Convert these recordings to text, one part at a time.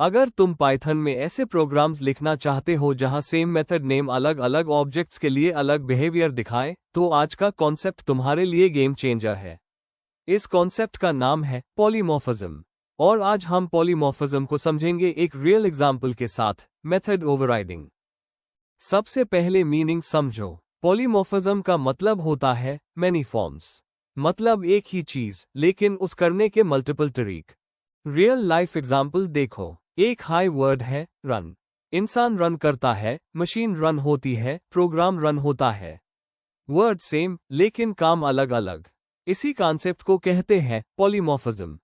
अगर तुम पाइथन में ऐसे प्रोग्राम्स लिखना चाहते हो जहां सेम मेथड नेम अलग अलग ऑब्जेक्ट्स के लिए अलग बिहेवियर दिखाए, तो आज का कॉन्सेप्ट तुम्हारे लिए गेम चेंजर है। इस कॉन्सेप्ट का नाम है पॉलीमॉर्फिज्म, और आज हम पॉलीमॉर्फिज्म को समझेंगे एक रियल एग्जाम्पल के साथ, मेथड ओवरराइडिंग। सबसे पहले मीनिंग समझो। पॉलीमॉर्फिज्म का मतलब होता है मैनी फॉर्म्स, मतलब एक ही चीज लेकिन उस करने के मल्टीपल तरीक। रियल लाइफ एग्जाम्पल देखो। एक हाई वर्ड है रन। इंसान रन करता है, मशीन रन होती है, प्रोग्राम रन होता है। वर्ड सेम लेकिन काम अलग अलग। इसी कॉन्सेप्ट को कहते हैं पॉलीमॉर्फिज्म।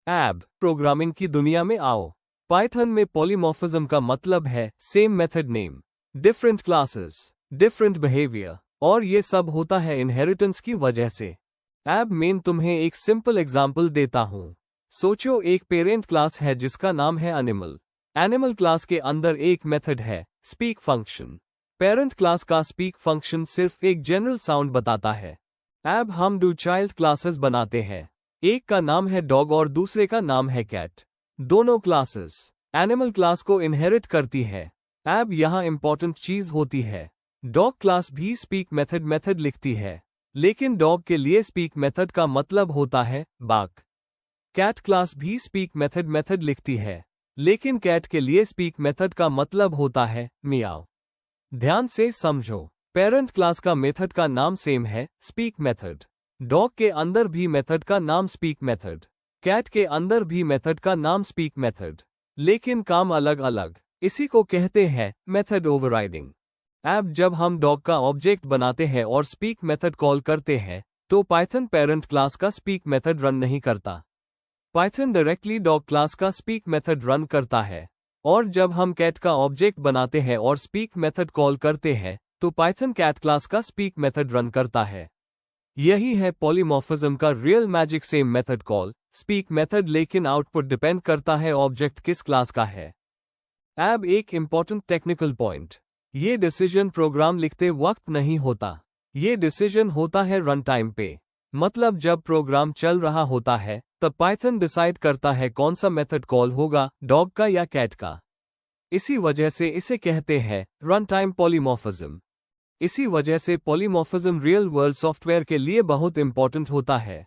अब प्रोग्रामिंग की दुनिया में आओ। पाइथन में पॉलीमॉर्फिज्म का मतलब है same method name, different classes, different behaviour, और ये सब होता है इनहेरिटेंस की वजह से। अब मैं तुम्हें एक सिंपल एग्जांपल देता हूं। सोचो एक पेरेंट क्लास है जिसका नाम है एनिमल। एनिमल क्लास के अंदर एक मेथड है स्पीक फंक्शन। पेरेंट क्लास का स्पीक फंक्शन सिर्फ एक जनरल साउंड बताता है। अब हम दो चाइल्ड क्लासेस बनाते हैं। एक का नाम है डॉग और दूसरे का नाम है कैट। दोनों क्लासेस एनिमल क्लास को इनहेरिट करती है। अब यहाँ इंपॉर्टेंट चीज होती है, डॉग क्लास भी स्पीक मेथड लिखती है, लेकिन डॉग के लिए स्पीक मेथड का मतलब होता है बार्क। कैट क्लास भी स्पीक मेथड लिखती है, लेकिन कैट के लिए स्पीक मेथड का मतलब होता है मियाओ। ध्यान से समझो, पेरेंट क्लास का मेथड का नाम सेम है स्पीक मेथड। डॉग के अंदर भी मेथड का नाम स्पीक मेथड, कैट के अंदर भी मेथड का नाम स्पीक मेथड, लेकिन काम अलग अलग। इसी को कहते हैं मेथड ओवरराइडिंग। अब जब हम डॉग का ऑब्जेक्ट बनाते हैं और स्पीक मेथड कॉल करते हैं, तो पाइथन पेरेंट क्लास का स्पीक मेथड रन नहीं करता। पाइथन डायरेक्टली डॉग क्लास का स्पीक मेथड रन करता है। और जब हम कैट का ऑब्जेक्ट बनाते हैं और स्पीक मेथड कॉल करते हैं, तो पाइथन कैट क्लास का स्पीक मेथड रन करता है। यही है पॉलीमॉर्फिज्म का real magic, same method call, speak method, लेकिन आउटपुट डिपेंड करता है ऑब्जेक्ट किस क्लास का है। अब एक इंपॉर्टेंट टेक्निकल पॉइंट, ये डिसीजन प्रोग्राम लिखते वक्त नहीं होता, ये डिसीजन होता है रन टाइम पे। मतलब जब प्रोग्राम चल रहा होता है तब पाइथन डिसाइड करता है कौन सा मेथड कॉल होगा, डॉग का या कैट का। इसी वजह से इसे कहते हैं रन टाइम पॉलीमॉर्फिज्म। इसी वजह से पॉलीमॉर्फिज्म रियल वर्ल्ड सॉफ्टवेयर के लिए बहुत इंपॉर्टेंट होता है।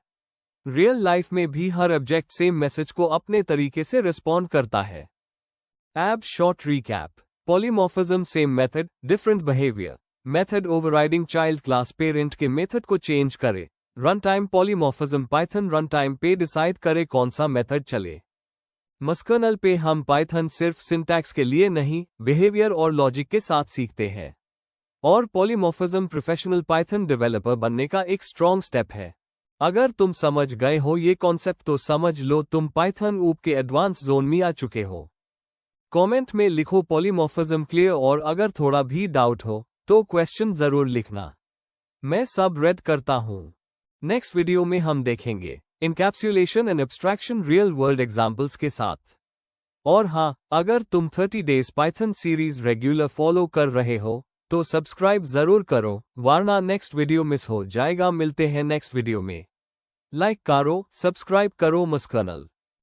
रियल लाइफ में भी हर ऑब्जेक्ट सेम मैसेज को अपने तरीके से रिस्पॉन्ड करता है। अब short recap. Polymorphism same method, different behaviour. Method overriding child class parent के मेथड को चेंज करे। Run time polymorphism Python run time पे डिसाइड करे कौन सा मेथड चले। मस्कर्नल पे हम पाइथन सिर्फ सिंटैक्स के लिए नहीं, बिहेवियर और लॉजिक के साथ सीखते हैं। और पॉलीमॉर्फिज्म प्रोफेशनल पाइथन डेवलपर बनने का एक स्ट्रॉन्ग स्टेप है। अगर तुम समझ गए हो ये कॉन्सेप्ट, तो समझ लो तुम पाइथन ऊप के एडवांस जोन में आ चुके हो। कमेंट में लिखो पॉलीमॉर्फिज्म क्लियर, और अगर थोड़ा भी डाउट हो तो क्वेश्चन जरूर लिखना, मैं सब रेड करता हूं। नेक्स्ट वीडियो में हम देखेंगे encapsulation and abstraction real world examples के साथ। और हाँ, अगर तुम 30 days Python series regular follow कर रहे हो तो सब्सक्राइब जरूर करो, वरना नेक्स्ट वीडियो मिस हो जाएगा। मिलते हैं नेक्स्ट वीडियो में। लाइक करो, सब्सक्राइब करो मस्कर्नल।